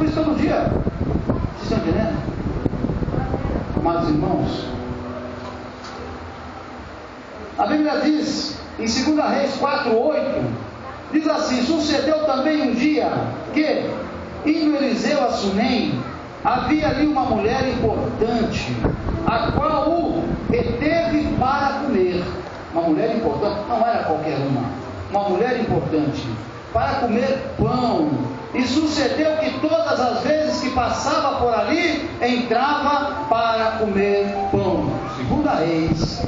isso todo dia. Vocês estão entendendo? Amados irmãos, a Bíblia diz, em 2 Reis 4:8, diz assim: sucedeu também um dia que, indo Eliseu a Sunem, havia ali uma mulher importante, a qual o reteve para comer. Uma mulher importante, não era qualquer uma mulher importante, para comer pão. E sucedeu que todas as vezes que passava por ali, entrava para comer pão. 2 Reis,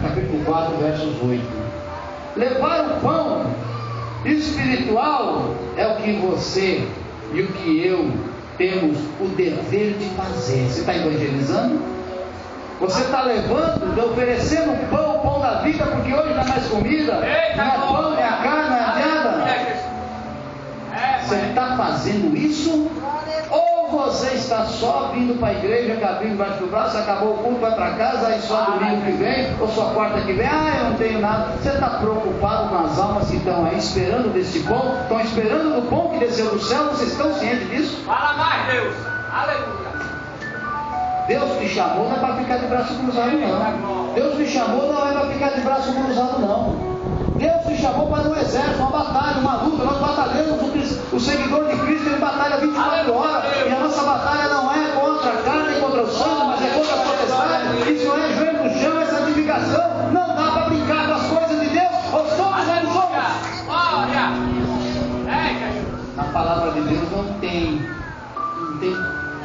capítulo 4, versos 8. Levar o pão espiritual é o que você e o que eu temos o dever de fazer. Você está evangelizando? Você está levando, oferecendo o pão da vida, porque hoje não é mais comida, não é pão, não é carne, não é nada. Você está fazendo isso? Ou você está só vindo para a igreja, com a Bíblia embaixo do braço, acabou o culto, vai para casa, aí só domingo que vem, ou só quarta que vem, eu não tenho nada. Você está preocupado nas almas que estão aí esperando desse pão, estão esperando do pão que desceu do céu, vocês estão cientes disso? Fala mais, Deus! Aleluia! Deus te chamou não é para ficar de braço cruzado, não. Deus te chamou não é para ficar de braço cruzado, não. Deus te chamou para um exército, uma batalha, uma luta. Nós batalhamos, o seguidor de Cristo, ele batalha 24 horas. E a nossa batalha não é contra a carne, contra o sangue, mas é contra a potestade. Isso não é joelho no chão, é santificação. Não dá para brincar com as coisas de Deus. Ou somos ou não somos. Na palavra de Deus não tem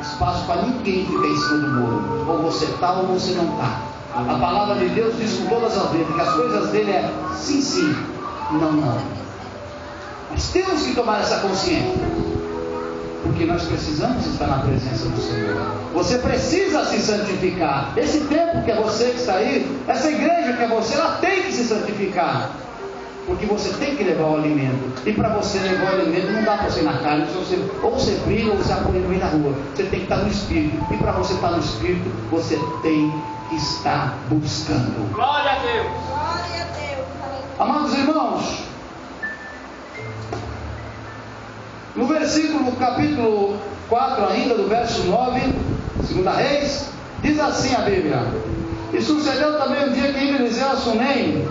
espaço para ninguém ficar em cima do muro. Ou você está ou você não está. A palavra de Deus diz com todas as letras que as coisas dele é sim, sim, não, não. Nós temos que tomar essa consciência, porque nós precisamos estar na presença do Senhor. Você precisa se santificar. Esse tempo que é você que está aí, essa igreja que é você, ela tem que se santificar, porque você tem que levar o alimento. E para você levar o alimento não dá para você ir na carne. Ou você briga ou você apanha no meio da rua. Você tem que estar no Espírito. E para você estar no Espírito, você tem que estar buscando. Glória a Deus! Glória a Deus! Amados irmãos, no versículo, capítulo 4 ainda, do verso 9, 2 Reis, diz assim a Bíblia: e sucedeu também um dia que em Eliseu a Sunem,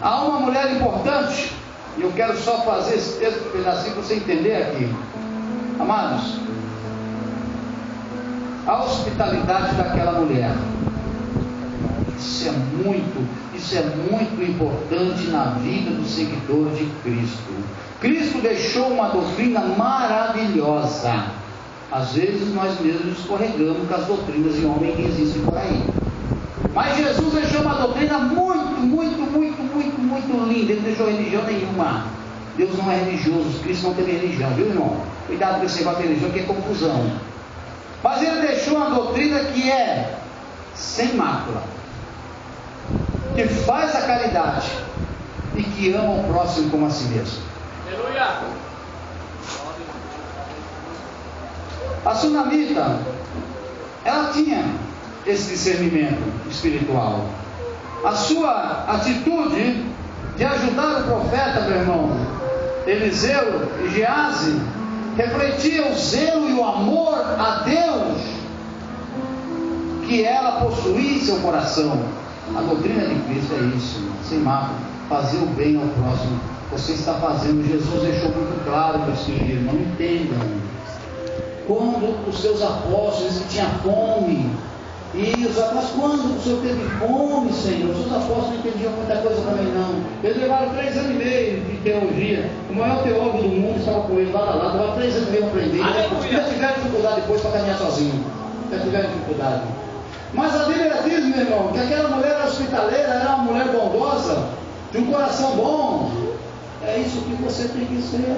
há uma mulher importante, e eu quero só fazer esse texto, um pedacinho para você entender aqui. Amados, a hospitalidade daquela mulher, isso é muito importante na vida do seguidor de Cristo. Cristo deixou uma doutrina maravilhosa. Às vezes nós mesmos escorregamos com as doutrinas de homem que existem por aí. Mas Jesus deixou uma doutrina muito linda. Ele não deixou religião nenhuma. Deus não é religioso, Cristo não teve religião, viu, irmão? Cuidado com esse negócio de religião, que é confusão. Mas ele deixou uma doutrina que é sem mácula, que faz a caridade e que ama o próximo como a si mesmo. Aleluia! A sunamita, ela tinha esse discernimento espiritual. A sua atitude de ajudar o profeta, meu irmão, Eliseu e Geazi, refletia o zelo e o amor a Deus que ela possuía em seu coração. A doutrina de Cristo é isso, sem mácula, fazer o bem ao próximo. Você está fazendo. Jesus deixou muito claro, meus queridos, não entendam. Quando os seus apóstolos que tinham fome, e os apóstolos, quando o Senhor teve fome, Senhor, os seus apóstolos não entendiam muita coisa também não. Eles levaram 3 anos e meio de teologia. O maior teólogo do mundo estava com eles lado a lado, levaram 3 anos e meio aprendendo. Já tiveram dificuldade depois para caminhar sozinho. Já tiveram dificuldade. Mas a Bíblia diz, meu irmão, que aquela mulher era hospitaleira, era uma mulher bondosa, de um coração bom. É isso que você tem que ser.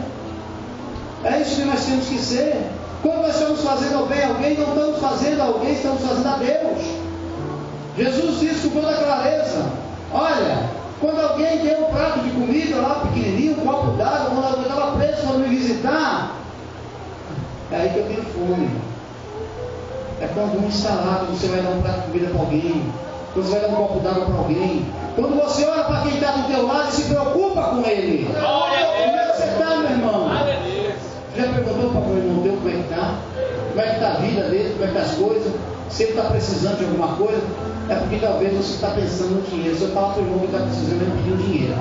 É isso que nós temos que ser. Quando nós estamos fazendo o bem a alguém, não estamos fazendo a alguém, estamos fazendo a Deus. Jesus disse com toda clareza: olha, quando alguém tem um prato de comida lá pequenininho, um copo d'água, quando eu estava preso para me visitar, é aí que eu tenho fome. É quando um está lá, quando você vai dar um prato de comida para alguém, quando você vai dar um copo d'água para alguém, quando você olha para quem está do teu lado e se preocupa com ele. Como é que você está, meu irmão? Já vida dele, como é que está as coisas, se ele está precisando de alguma coisa, é porque talvez você está pensando no dinheiro. Se eu falo para o irmão que está precisando, ele pediu dinheiro.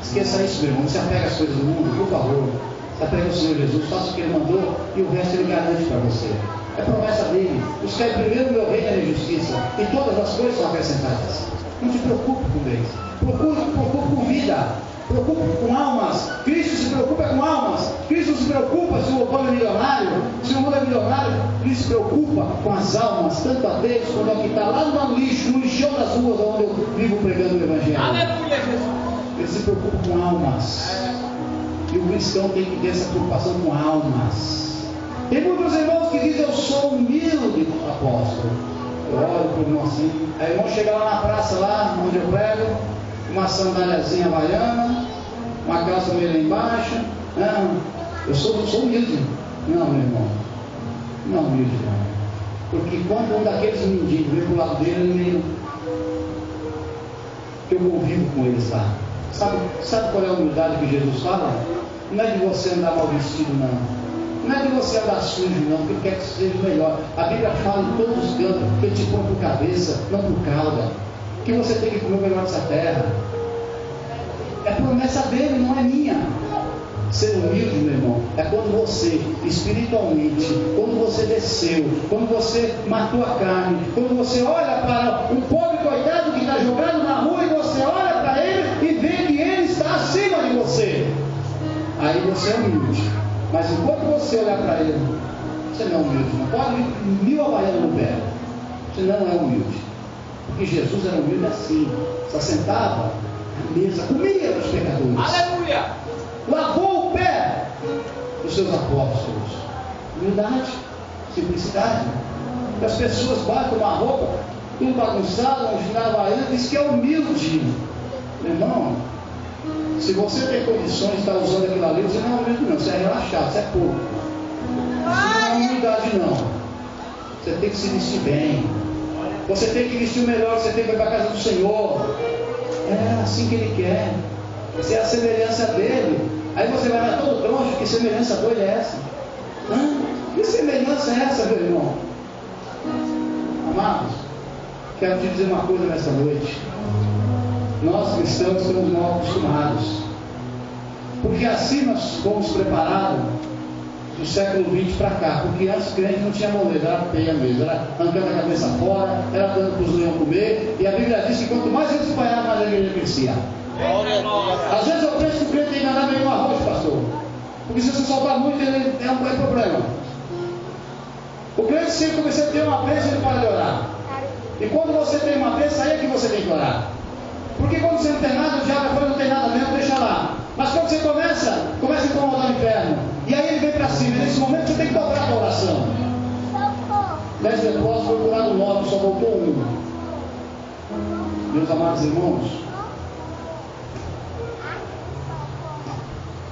Esqueça isso, meu irmão. Não se apega às coisas do mundo, por favor. Se apega ao Senhor Jesus, faça o que ele mandou e o resto ele garante para você. É promessa dele. Buscar primeiro o meu reino e a minha justiça, e todas as coisas são acrescentadas. Não te preocupe com bens. Preocupe com vida. Preocupe com almas. Cristo se preocupa com almas. Cristo se preocupa se o povo é milionário, se o mundo é milionário. Cristo se preocupa com as almas, tanto a deles quanto a que está lá no lixo, no lixão das ruas onde eu vivo pregando o Evangelho. Aleluia, Jesus. Ele se preocupa com almas. E o cristão tem que ter essa preocupação com almas. Tem muitos irmãos que dizem: eu sou humilde, apóstolo. Eu olho para o irmão assim. Aí o irmão chega lá na praça, lá onde eu prego, uma sandáliazinha havaiana, uma calça meio lá embaixo. Não, eu sou humilde. Não, meu irmão. Não, humilde não. Porque quando um daqueles mendigos vem para o lado dele, ele meio... eu convivo com eles lá. Sabe qual é a humildade que Jesus fala? Não é de você andar mal vestido, não. Não é de você andar sujo, não, porque ele quer que seja melhor. A Bíblia fala em todos os cantos que ele te põe por cabeça, não por cauda. Que você tem que comer o melhor dessa terra. É promessa dele, não é minha. Ser humilde, meu irmão, é quando você, espiritualmente, quando você desceu, quando você matou a carne, quando você olha para um pobre coitado que está jogado na rua e você olha para ele e vê que ele está acima de você. Aí você é humilde. Mas enquanto você olhar para ele, você não é humilde. Não pode ir 1000 havaianos no pé. Você não é humilde. Porque Jesus era humilde assim. Se assentava à mesa, comia dos pecadores. Aleluia! Lavou o pé dos seus apóstolos. Humildade, simplicidade. E as pessoas batem uma roupa, tudo bagunçado, um chinelo havaiano, diz que é humilde. Meu irmão, se você tem condições de estar usando aquilo ali, você não é humilde não, você é relaxado, você é pouco. Isso não é humildade não. Você tem que se vestir bem. Você tem que vestir o melhor, você tem que ir para a casa do Senhor. É assim que Ele quer. Você é a semelhança dele. Aí você vai lá todo troncho, que semelhança boa é essa? Que semelhança é essa, meu irmão? Amados, quero te dizer uma coisa nessa noite. Nós cristãos estamos mal acostumados. Porque assim nós fomos preparados do século XX para cá. Porque antes o crente não tinha moleza, era peia mesmo, era arrancando a cabeça fora, era dando para os leões comer. E a Bíblia diz que quanto mais eles apanhavam, mais a igreja crescia. Às vezes eu penso que o crente ainda dá meio um arroz, pastor. Porque se você soltar muito, ele é um problema. O crente sempre que você tem uma bênção, ele para de orar. E quando você tem uma bênção, aí é que você tem que orar. Porque quando você não tem nada, o diabo depois não tem nada mesmo, deixa lá. Mas quando você começa a incomodar o inferno. E aí ele vem para cima. E nesse momento você tem que dobrar a tua oração. 10 depósitos foi curado 9, só voltou 1. Meus amados irmãos,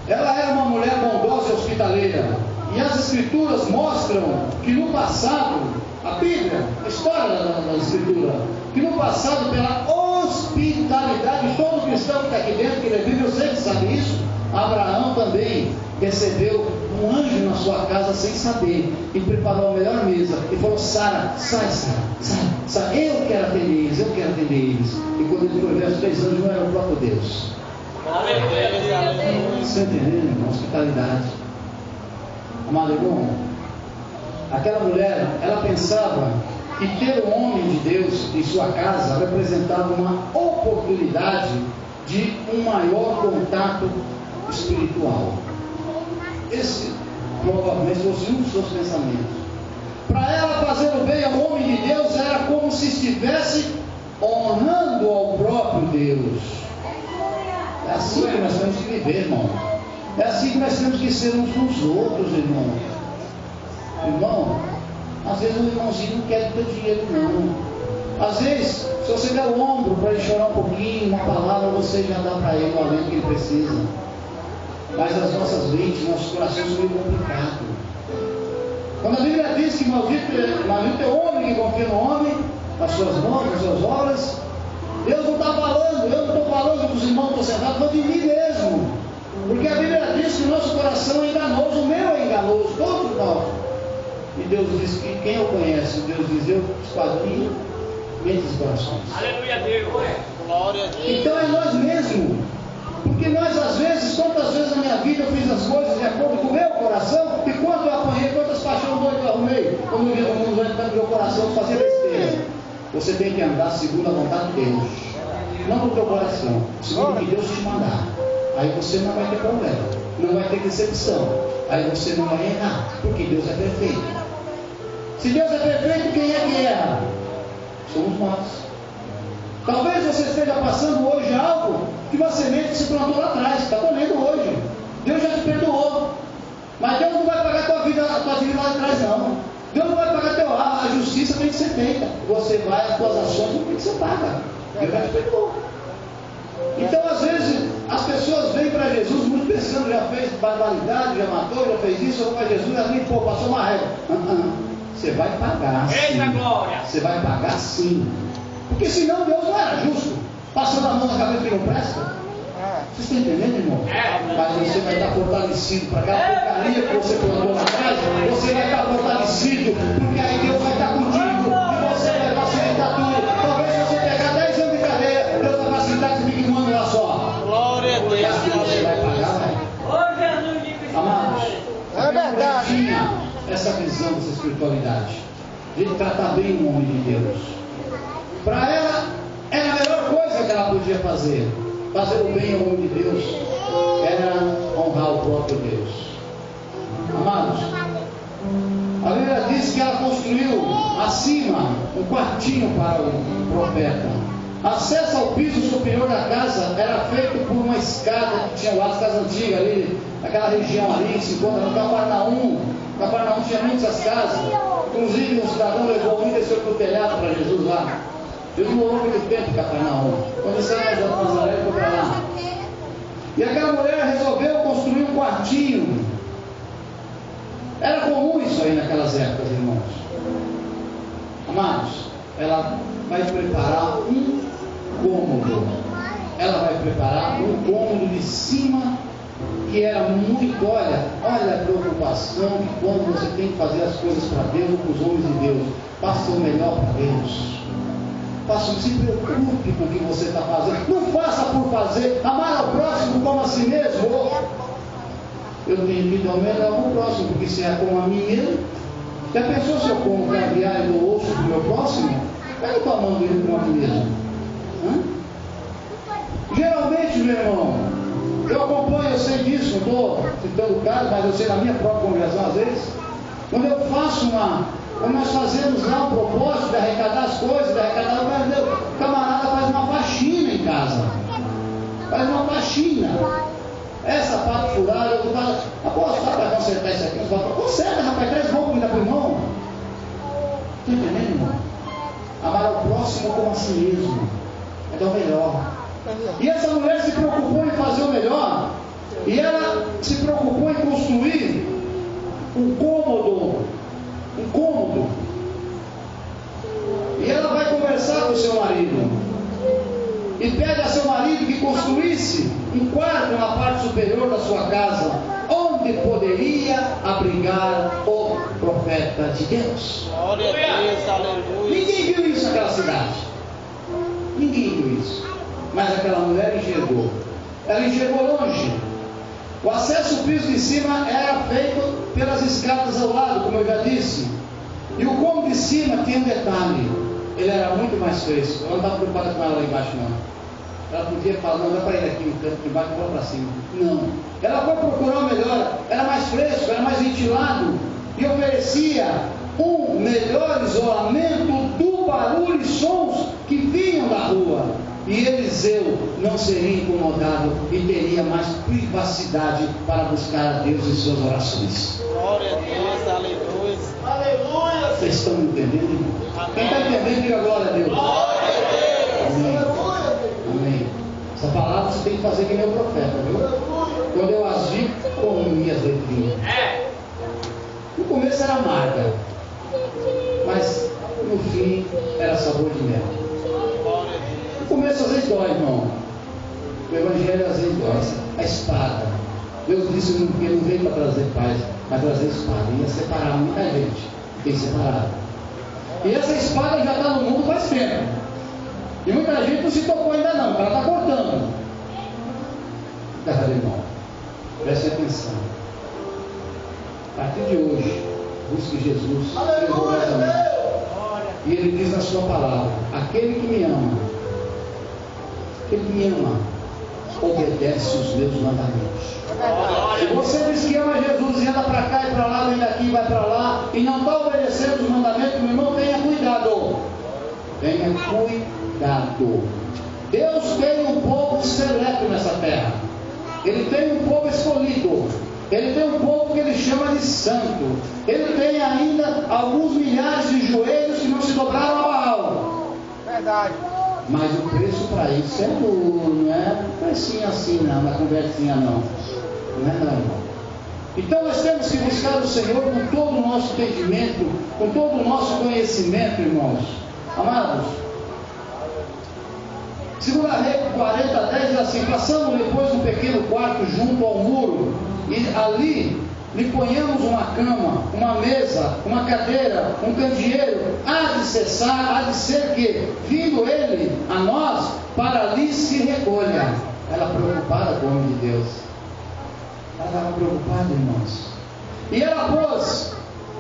ela era uma mulher bondosa e hospitaleira. E as escrituras mostram que no passado, a Bíblia, a história da escritura, que no passado, pela hospitalidade de todo cristão que está aqui dentro, que lê Bíblia, eu sei que sabe isso, Abraão também recebeu um anjo na sua casa sem saber, e preparou a melhor mesa, e falou: Sara, sai, eu quero atender eles, eu quero atender eles. E quando ele foi ver, os 3 anjos não eram o próprio Deus. Você está entendendo, irmão? Hospitalidade. Amado irmão, aquela mulher, ela pensava que ter um homem de Deus em sua casa representava uma oportunidade de um maior contato espiritual. Esse provavelmente fosse um dos seus pensamentos. Para ela, fazer o bem ao homem de Deus era como se estivesse honrando ao próprio Deus. É assim que nós temos que viver, irmão. É assim que nós temos que ser uns com os outros, irmão. Irmão, às vezes o irmãozinho não quer o teu dinheiro, não. Às vezes, se você der o ombro para ele chorar um pouquinho, uma palavra, você já dá para ele o alento que ele precisa. Mas as nossas mentes, nossos corações são meio complicados. Quando a Bíblia diz que maldito é o homem que confia no homem, nas suas mãos, nas suas obras, Deus não está falando, eu não estou falando dos irmãos que estão sentados, mas de mim mesmo. Porque a Bíblia diz que o nosso coração é enganoso, o meu é enganoso, todos nós. E Deus diz que quem eu conhece, Deus diz, eu esquadrinho mentes e corações. Aleluia a Deus. Glória a Deus. Então é nós mesmos. Porque nós às vezes, quantas vezes na minha vida eu fiz as coisas de acordo com o meu coração, e quando eu apanhei, quantas paixões doidas eu arrumei, quando eu vi o mundo vai entrar no meu coração fazer besteira. Você tem que andar segundo a vontade de Deus, não no teu coração, segundo o que Deus te mandar. Aí você não vai ter problema, não vai ter decepção, aí você não vai errar, porque Deus é perfeito. Se Deus é perfeito, quem é que erra? Somos nós. Talvez você esteja passando hoje algo que uma semente se plantou lá atrás, está colhendo hoje. Deus já te perdoou. Mas Deus não vai pagar a tua vida lá atrás, não. Deus não vai pagar teu ar, a justiça tem que ser feita. Você vai, as tuas ações não tem que ser pagas. Deus já te perdoou. Então, às vezes, as pessoas vêm para Jesus muito pensando, já fez barbaridade, já matou, já fez isso, eu vou para Jesus, ali, pô, passou uma régua. Você vai pagar sim. Eita glória! Você vai pagar sim. Porque senão Deus não era justo. Passando a mão na cabeça que não presta. Vocês estão entendendo, irmão? Mas você vai estar fortalecido para aquela porcaria que você plantou lá atrás. Você vai estar fortalecido, porque aí Deus vai estar contigo. E você vai facilitar tudo. Talvez você pegar 10 anos de cadeia, Deus vai facilitar que você fique um ano lá só. Glória a Deus. Você vai pagar, vai. Amados, é verdade. Tinha essa visão dessa espiritualidade, de tratar bem o homem de Deus. Para ela, era a melhor coisa que ela podia fazer. Fazer o bem ao homem de Deus era honrar o próprio Deus. Amados, a Bíblia diz que ela construiu acima um quartinho para o profeta. Acesso ao piso superior da casa era feito por uma escada que tinha lá as casas antigas ali, naquela região ali, que se encontra no Cafarnaum. Cafarnaum tinha muitas casas. Inclusive um cidadão levou um e desceu para o telhado para Jesus lá. Jesus morou muito tempo em Cafarnaum. Quando ele saiu de Nazaré, ele foi para lá. E aquela mulher resolveu construir um quartinho. Era comum isso aí naquelas épocas, irmãos. Amados, ela vai preparar um cômodo. Ela vai preparar um cômodo de cima, que era muito, olha a preocupação que quando você tem que fazer as coisas para Deus ou para os homens de Deus, faça o melhor para Deus. Faça, se preocupe com o que você está fazendo. Não faça por fazer. Amar ao próximo como a si mesmo. Eu tenho que dar o melhor ao próximo, porque se é como a mim mesmo. Já pensou se eu como caviar e dou osso para o meu próximo? Eu não estou amando ele como a mim mesmo. Geralmente, meu irmão, eu acompanho, eu sei disso, não estou citando o caso, mas eu sei na minha própria congregação às vezes. Quando eu faço quando nós fazemos lá um propósito de arrecadar as coisas, o camarada faz uma faxina em casa. Faz uma faxina. Essa parte furada, eu falo, apóstolo, dá para consertar isso aqui? Conserta, rapaz, traz roupa e dá para o irmão. Está entendendo, irmão? Amar ao próximo como a si mesmo. É dar o melhor. E essa mulher se preocupou em fazer o melhor. E ela se preocupou em construir um cômodo. E ela vai conversar com o seu marido. E pede a seu marido que construísse um quarto na parte superior da sua casa, onde poderia abrigar o profeta de Deus. Glória a Deus, aleluia. Ninguém viu isso naquela cidade. Ninguém viu isso. Mas aquela mulher enxergou. Ela enxergou longe. O acesso ao piso de cima era feito pelas escadas ao lado, como eu já disse. E o cômodo de cima tinha um detalhe. Ele era muito mais fresco. Ela não estava preocupada com ela lá embaixo, não. Ela podia falar, não, dá para ir aqui no canto de baixo e vou para cima. Não. Ela foi procurar o melhor. Era mais fresco, era mais ventilado. E oferecia um melhor isolamento do barulho e sons que vinham da rua. E Eliseu não seria incomodado e teria mais privacidade para buscar a Deus em suas orações. Glória a Deus, aleluia. Aleluia! Vocês estão entendendo, irmão? Quem está entendendo, diga glória a Deus. Glória a Deus. Amém. Amém. Essa palavra você tem que fazer que nem o profeta, viu? Quando eu as vi, comi as letrinhas. No começo era amarga, mas no fim era sabor de mel. No começo às vezes dói, irmão. O evangelho às vezes dói. A espada. Deus disse que não veio para trazer paz, mas trazer espada. Ia separar muita gente. Tem separado. E essa espada já está no mundo faz tempo. E muita gente não se tocou ainda não, ela está cortando. Cara, irmão, preste atenção. A partir de hoje, busque Jesus rigorosamente. E Ele diz na sua palavra: aquele que me ama, obedece os meus mandamentos. Se você diz que ama Jesus e anda para cá e para lá, vem daqui e vai para lá, e não está obedecendo os mandamentos, meu irmão, tenha cuidado. Tenha cuidado. Deus tem um povo seleto nessa terra. Ele tem um povo escolhido. Ele tem um povo que Ele chama de santo. Ele tem ainda alguns milhares de joelhos que não se dobraram a Baal. Verdade. Mas o preço para isso é duro, não é precinho assim não, na conversinha não. Não é não, irmão. Então nós temos que buscar o Senhor com todo o nosso entendimento, com todo o nosso conhecimento, irmãos. Amados, 2 Reis 40:10 diz assim: passamos depois um pequeno quarto junto ao muro, e ali lhe ponhamos uma cama, uma mesa, uma cadeira, um candeeiro. Há de cessar, há de ser que, vindo ele a nós, para ali se recolha. Ela preocupada com o homem de Deus. Ela estava preocupada, irmãos. E ela pôs,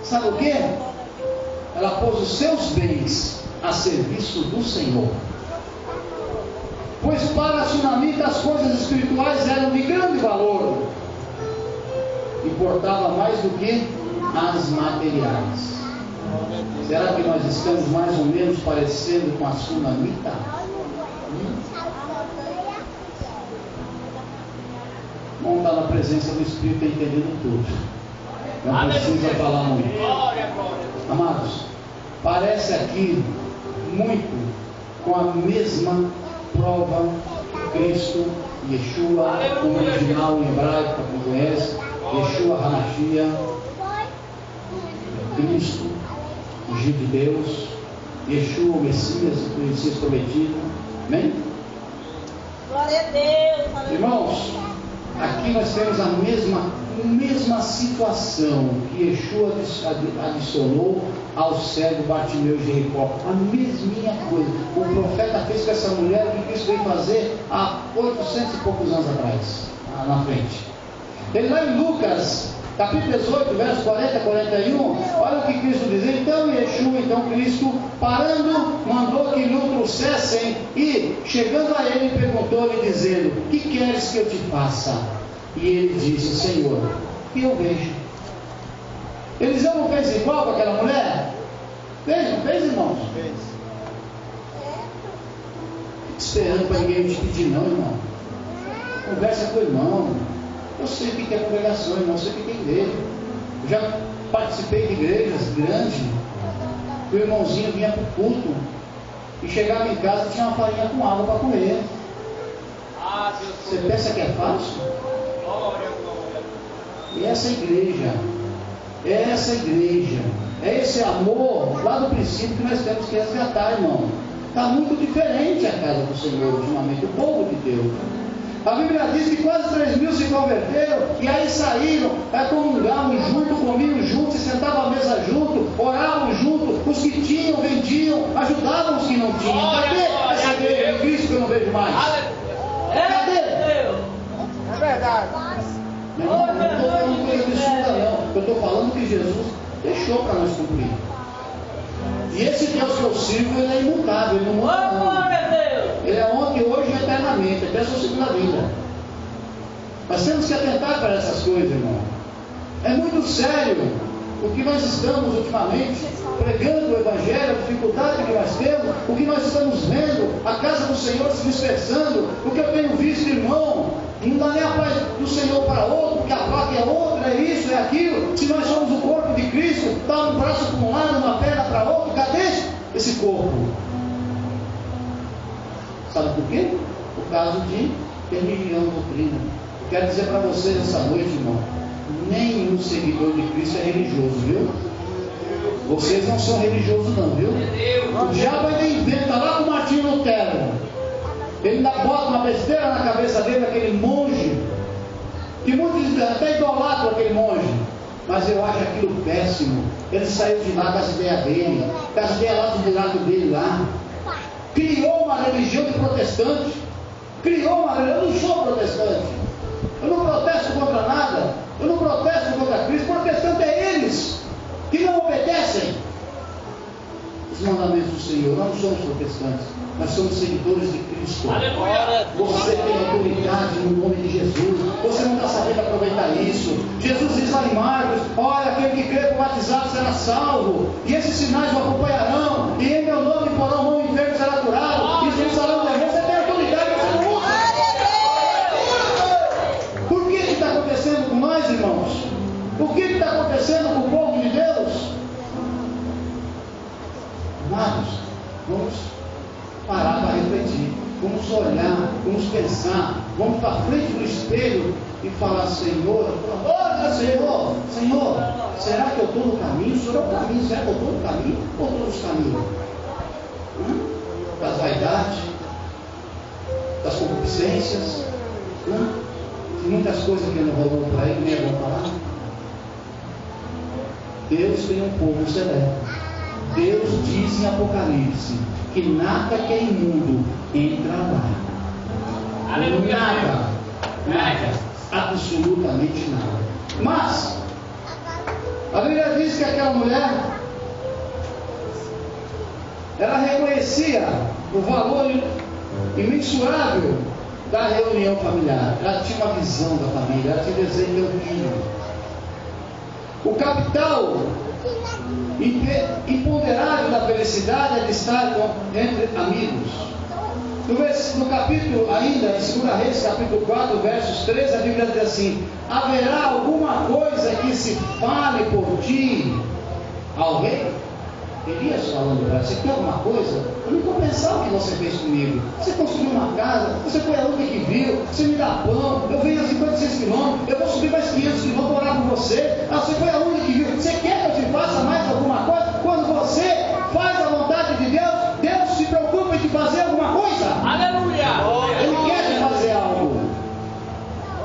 sabe o que? Ela pôs os seus bens a serviço do Senhor. Pois para a Sunamita as coisas espirituais eram de grande valor. Importava mais do que as materiais. Será que nós estamos mais ou menos parecendo com a Sunamita? Vamos estar na presença do Espírito entendendo tudo. Não precisa falar muito. Amados, parece aqui muito com a mesma prova que Cristo, Yeshua, o original em hebraico, para quem conhece, Yeshua HaMashiach, Cristo, o Filho de Deus, Yeshua, o Messias prometido. Amém? Glória a Deus. Irmãos, aqui nós temos a mesma situação que Yeshua adicionou ao cego Bartimeu de Jericó. A mesminha coisa. O profeta fez com essa mulher o que Cristo veio fazer há 800 e poucos anos atrás, na frente. Ele lá em Lucas, capítulo 18, versos 40 a 41, olha o que Cristo diz. Então Yeshua, Cristo, parando, mandou que lhe o trouxessem, e chegando a ele, perguntou-lhe, dizendo: que queres que eu te faça? E ele disse: Senhor, que eu vejo. Eliseu não fez igual com aquela mulher? Fez, não fez, irmãos? Fez. Esperando para ninguém te pedir, não, irmão. Conversa com o irmão. Eu sei o que é congregação, irmão. Eu sei o que é igreja. Eu já participei de igrejas grandes. O irmãozinho vinha para o culto e chegava em casa e tinha uma farinha com água para comer. Você pensa que é fácil? E essa igreja, é esse amor lá do princípio que nós temos que resgatar, irmão. Está muito diferente a casa do Senhor ultimamente, o povo de Deus. A Bíblia diz que quase 3.000 se converteram, e aí saíram, comungavam junto, comiam junto, se sentavam à mesa junto, oravam junto, os que tinham, vendiam, ajudavam os que não tinham. Cadê essa igreja de Cristo que eu não vejo mais? Cadê? É verdade. Não estou falando coisa absurda não, eu estou falando que Jesus deixou para nós cumprir. E esse Deus que eu sirvo, Ele é imutável, Ele não muda não. Ele é ontem, hoje e eternamente, até a sua segunda vida. Nós temos que atentar para essas coisas, irmão. É muito sério o que nós estamos ultimamente pregando o Evangelho, a dificuldade que nós temos, o que nós estamos vendo, a casa do Senhor se dispersando, o que eu tenho visto, irmão. Não dá nem a paz do Senhor para outro, porque a placa é outra, é isso, é aquilo. Se nós somos o corpo de Cristo, dá um braço para um lado, uma perna para outro, cadê esse corpo? Sabe por quê? Por causa de religião, doutrina. Eu quero dizer para vocês essa noite, irmão, nenhum seguidor de Cristo é religioso, viu? Vocês não são religiosos não, viu? O diabo ainda inventa lá com Martinho Lutero. Ele ainda bota uma besteira na cabeça dele, aquele monge, que muitos até idolatram aquele monge. mas eu acho aquilo péssimo. Ele saiu de lá com as ideias dele, com as ideias lá do lado dele lá. Criou uma religião de protestante. Criou uma religião. Eu não sou protestante. Eu não protesto contra nada. Eu não protesto contra Cristo. Protestante é eles que não obedecem os mandamentos do Senhor. Nós não somos protestantes, nós somos seguidores de Cristo. Aleluia. Você tem autoridade no nome de Jesus. Você não está sabendo aproveitar isso. Jesus diz lá em Marcos: olha, aquele que crê por batizado será salvo, e esses sinais o acompanharão, e em meu nome porão mão enfermo e será curado, e expulsarão demônios. Você tem autoridade, você não usa. Por que está acontecendo com nós, irmãos? O que está acontecendo com o povo de Deus? Amados, vamos parar para refletir, vamos olhar, vamos pensar, vamos para frente do espelho e falar: Senhor, olha, Senhor, será que eu estou no caminho? O Senhor é o caminho, será que eu estou no caminho ou estou nos caminhos? Das vaidades, das concupiscências, de muitas coisas que não rolou para ele, nem é bom falar. Deus tem um povo seleto. Deus diz em Apocalipse que nada que é imundo entra lá. Aleluia. Nada, absolutamente nada. Mas a Bíblia diz que aquela mulher, ela reconhecia o valor imensurável da reunião familiar. Ela tinha uma visão da família, ela tinha desejo de um filho. O capital imponderável da felicidade é de estar entre amigos. No capítulo ainda, em 2 Reis, capítulo 4, versos 13, a Bíblia diz assim: haverá alguma coisa que se fale por ti ao rei? Elias falando para você: quer alguma coisa? Eu não vou pensar o que você fez comigo. Você construiu uma casa, você foi a única que viu, você me dá pão, eu venho a 56 quilômetros, eu vou subir mais 500 quilômetros para orar por você. Você foi a única que viu. Você quer que eu te faça mais alguma coisa? Quando você faz a vontade de Deus, Deus se preocupa em te fazer alguma coisa. Aleluia. Ele quer te fazer algo.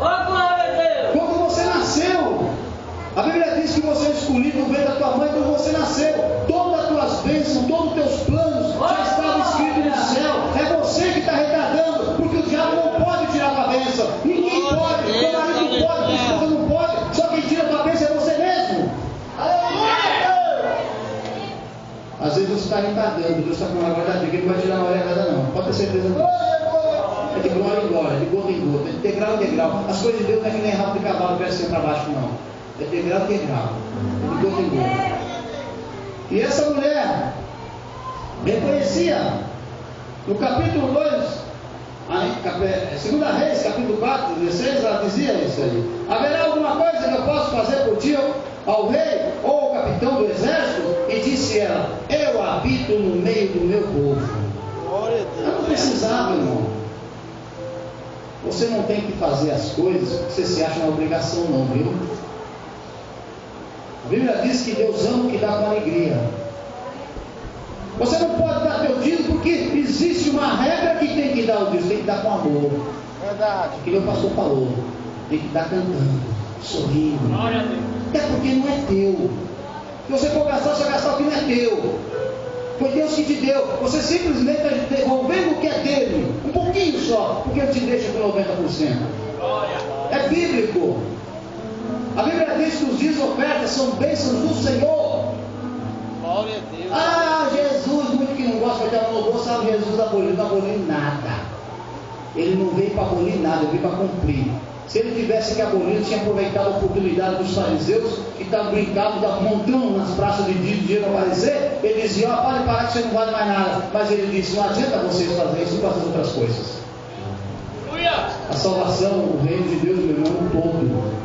Oh, glória a Deus. Quando você nasceu, a Bíblia diz que você é escolhido no ventre da tua mãe quando você nasceu. Todas as tuas bênçãos, todos os teus planos já estavam escritos no céu. É você que está retardando, porque o diabo não pode tirar a tua bênção. Ninguém pode, teu marido não pode, tua esposa não pode. Só quem tira a tua bênção é você mesmo. Aleluia! Às vezes você está retardando, Deus está com uma guarda que ele não vai tirar na hora errada, não. Pode ter certeza disso. É de glória em glória, de gota em gota, de degrau em degrau. As coisas de Deus não é que nem rabo de cavalo que cresce para baixo, não. É degrau em degrau, é de gota em gota. E essa mulher reconhecia, no capítulo 2, 2 Reis, capítulo 4, 16, ela dizia isso aí: haverá alguma coisa que eu possa fazer por ti ao rei ou ao capitão do exército? E disse ela: eu habito no meio do meu povo. Ela não precisava, irmão. Você não tem que fazer as coisas que você se acha uma obrigação, não, viu? A Bíblia diz que Deus ama o que dá com alegria. Você não pode dar teu dízimo porque existe uma regra que tem que dar o dízimo, tem que dar com amor. Verdade. Que nem o pastor falou, tem que dar cantando, sorrindo. Glória a Deus. Até porque não é teu. Se você for gastar, você vai gastar o que não é teu. Foi Deus que te deu. Você simplesmente está devolvendo o que é dele, um pouquinho só, porque ele te deixa com 90%. Glória. É bíblico. A Bíblia diz que os dias ofertas são bênçãos do Senhor. Glória a Deus. Ah, Jesus, muito que não gosta de ter um louvor, sabe, Jesus aboliu, não aboliu nada. Ele não veio para abolir nada, ele veio para cumprir. Se ele tivesse que abolir, ele tinha aproveitado a oportunidade dos fariseus que estavam brincados, montando nas praças de dinheiro aparecer. Ele dizia: ó, pode parar que você não vale mais nada. Mas ele disse: não adianta vocês fazerem isso, fazer outras coisas. A salvação, o reino de Deus, meu irmão, é um todo.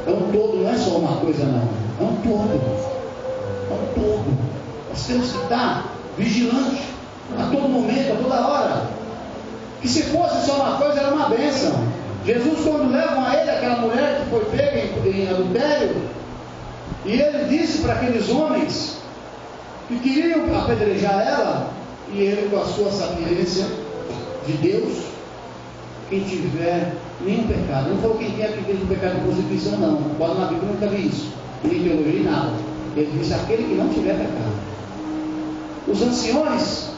É um todo, não é só uma coisa, não. É um todo. É um todo. Nós temos que estar vigilantes a todo momento, a toda hora. Que se fosse só uma coisa, era uma bênção. Jesus, quando levam a ele aquela mulher que foi pega em adultério, e ele disse para aqueles homens que queriam apedrejar ela, e ele, com a sua sapiência de Deus: quem tiver nenhum pecado, não falou quem tem aquele pecado de prostituição, não. Pode na Bíblia nunca vi isso. nem teologia, nada. Ele disse: aquele que não tiver pecado. Os anciões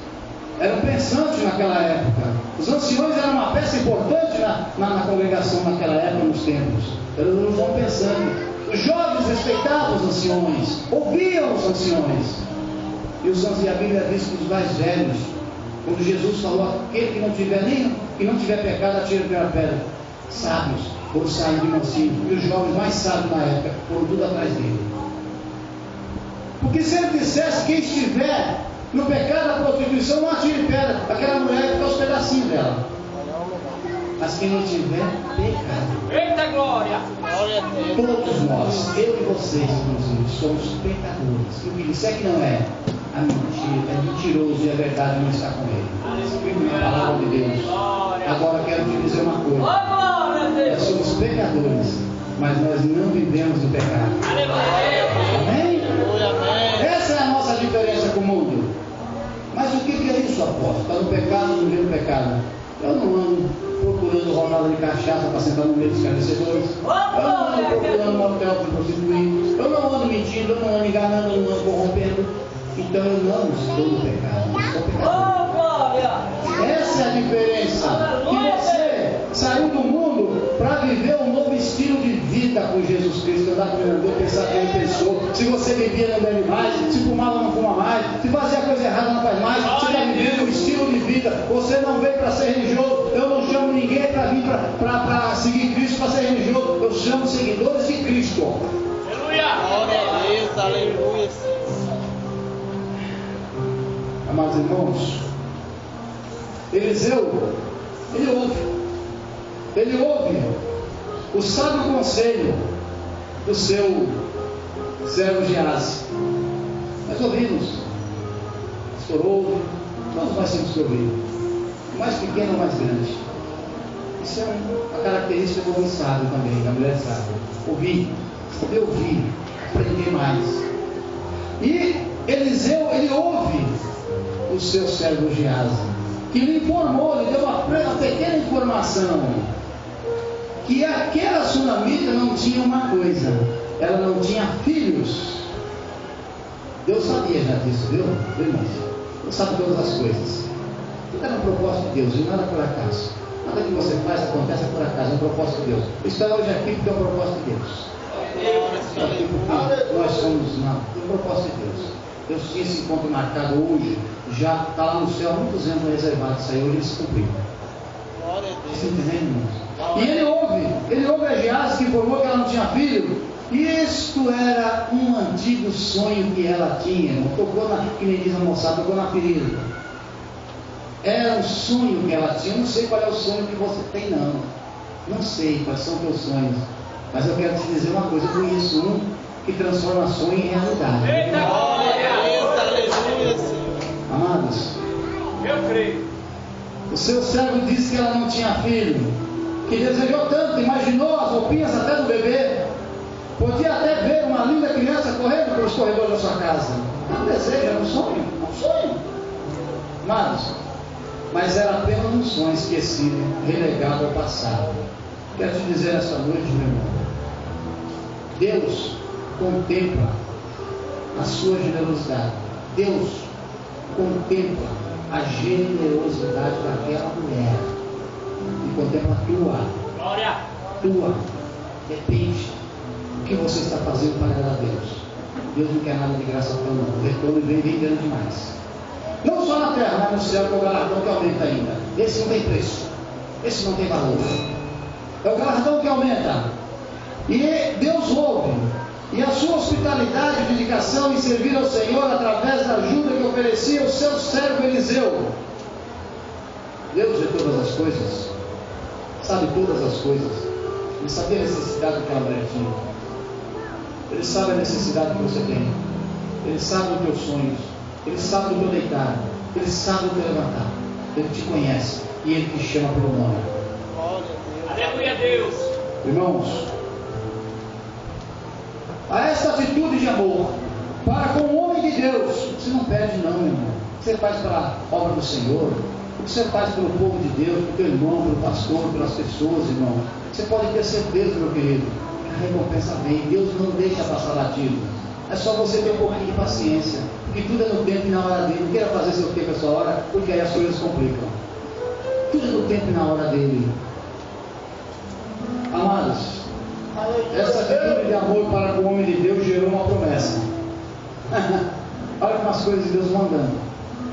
eram pensantes naquela época. Os anciões eram uma peça importante na congregação naquela época, nos templos. Eram os homens pensantes. Os jovens respeitavam os anciões, ouviam os anciões. E a Bíblia diz que os mais velhos, quando Jesus falou: aquele que não tiver pecado, atire a primeira pedra. Sábios foram sair de mansinho. E os jovens mais sábios na época foram tudo atrás dele. Porque se ele dissesse: quem estiver no pecado da prostituição, não atire pedra, aquela mulher fica os pedacinhos dela. Mas quem não tiver pecado. Eita glória! Glória a Deus. Todos nós, eu e vocês, inclusive, somos pecadores. E o que disser que não é, a mentira, é mentiroso e a verdade não está com ele. A palavra de Deus. Agora quero te dizer uma coisa. Nós somos pecadores, mas nós não vivemos do pecado. Amém? Essa é a nossa diferença com o mundo. Mas o que é isso, apóstolo? Está no pecado, não vive no pecado. Eu não ando procurando rodada de cachaça para sentar no meio dos escarnecedores. Eu não ando procurando motel para prostituir. Eu não ando mentindo, eu não ando enganando, eu não ando corrompendo. Então eu não estou no pecado, eu estou pecador. Essa é a diferença. Que você saiu do mundo para viver um novo estilo de vida com Jesus Cristo. Andar com ele, pensar que ele pensou. Se você bebia, não bebe mais. Se fumava, não fuma mais. Se fazia coisa errada, não faz mais. Você está vivendo um estilo de vida. Você não veio para ser religioso. Eu não chamo ninguém para vir para seguir Cristo, para ser religioso. Eu chamo seguidores de Cristo. Aleluia! Glória a Deus, aleluia. Amados irmãos, Eliseu, ele ouve o sábio conselho do seu servo Geazi. Nós ouvimos, o pastor ouve, todos nós temos que ouvir, o mais pequeno ou o mais grande. Isso é uma característica do homem sábio também, da mulher sábia. Ouvir, saber ouvir, aprender mais. E Eliseu, ele ouve o seu servo Geazi, que lhe informou, lhe deu uma pequena informação, que aquela sunamita não tinha uma coisa, ela não tinha filhos. Deus sabia já disso, viu, irmãos? Deus sabe todas as coisas. Tudo era um propósito de Deus, e nada por acaso. Nada que você faz acontece por acaso, é um propósito de Deus. Estou hoje aqui porque é um propósito de Deus. Nós somos não, é um propósito de Deus. Deus tinha esse encontro marcado hoje, já está lá no céu há muitos anos reservado, isso aí hoje ele se cumpriu. Glória a Você Deus. entendendo, irmãos? E ele ouve a Geazi, que informou que ela não tinha filho, e isto era um antigo sonho que ela tinha, irmão. Tocou que nem diz a moçada, tocou na ferida. Era um sonho que ela tinha. Eu não sei qual é o sonho que você tem, não. Não sei quais são os teus sonhos, mas eu quero te dizer uma coisa: eu conheço um que transforma sonho em realidade. Eita Glória a glória! Deus, aleluia, Senhor. Amados, Eu creio. o seu servo disse que ela não tinha filho, que desejou tanto, imaginou as roupinhas até do bebê, podia até ver uma linda criança correndo pelos corredores da sua casa. Era um desejo, era um sonho, Amados, mas era apenas um sonho esquecido, relegado ao passado. Quero te dizer esta noite, meu irmão, Deus contempla a sua generosidade. Deus contempla a generosidade daquela mulher e contempla a Glória! tua. Depende do que você está fazendo para agradar a Deus. Deus não quer nada de graça para não. O retorno vem grande demais. Não só na terra, mas no céu, que é o galardão que aumenta ainda. Esse não tem preço. Esse não tem valor. É o galardão que aumenta. E Deus ouve. E a sua hospitalidade e dedicação em servir ao Senhor através da ajuda que oferecia o seu servo Eliseu. Deus vê todas as coisas, sabe todas as coisas. Ele sabia a necessidade que aquela mulher tinha. Ele sabe a necessidade que você tem. Ele sabe os teus sonhos. Ele sabe do teu deitar. Ele sabe do teu levantar. Ele te conhece e Ele te chama pelo nome. Glória a Deus. Aleluia, Deus! Irmãos, a esta atitude de amor para com o homem de Deus, você não perde não, meu irmão. Você faz para a obra do Senhor, o que você faz pelo povo de Deus, pelo teu irmão, pelo pastor, pelas pessoas, irmão. Você pode ter certeza, meu querido, a recompensa vem. Deus não deixa passar batido. É só você ter um pouquinho de paciência, porque tudo é no tempo e na hora dele. Não queira fazer seu tempo e sua hora, porque aí as coisas complicam. Tudo é no tempo e na hora dele. Amados, essa atitude de amor para com o homem de Deus gerou uma promessa. Olha como as coisas de Deus vão andando.